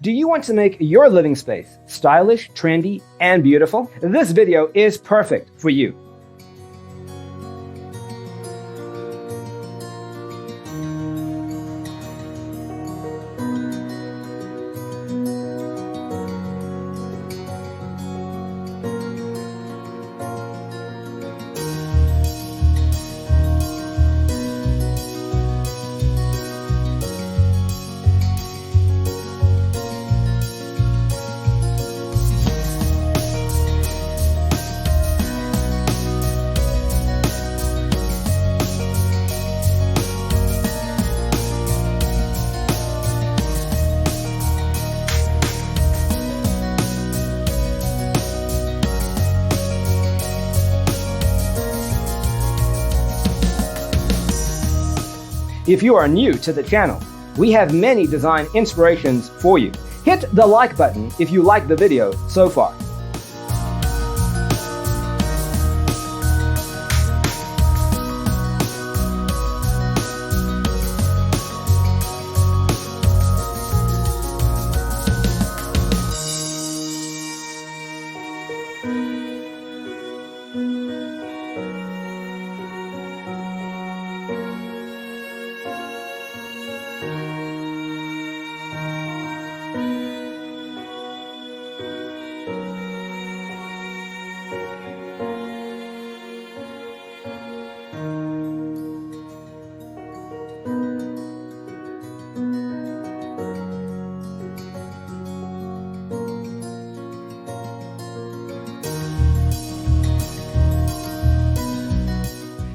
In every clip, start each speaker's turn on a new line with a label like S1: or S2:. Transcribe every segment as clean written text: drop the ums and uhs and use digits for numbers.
S1: Do you want to make your living space stylish, trendy, and beautiful? This video is perfect for you. If you are new to the channel, we have many design inspirations for you. Hit the like button if you like the video so far.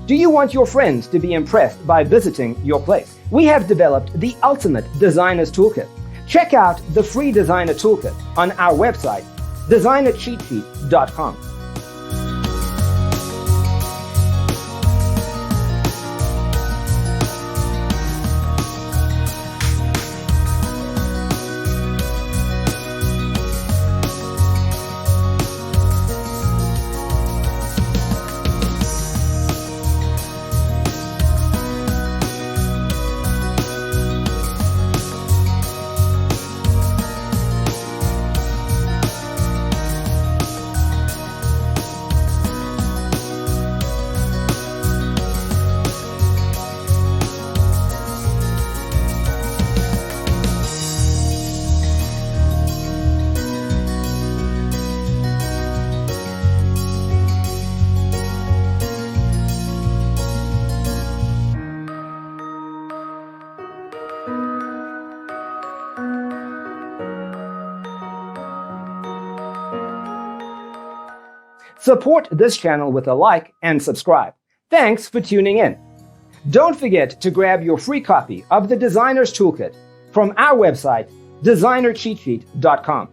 S1: Do you want your friends to be impressed by visiting your place? We have developed the ultimate designer's toolkit. Check out the free designer toolkit on our website, designercheatsheet.com. Support this channel with a like and subscribe. Thanks for tuning in. Don't forget to grab your free copy of the Designer's Toolkit from our website, designercheatsheet.com.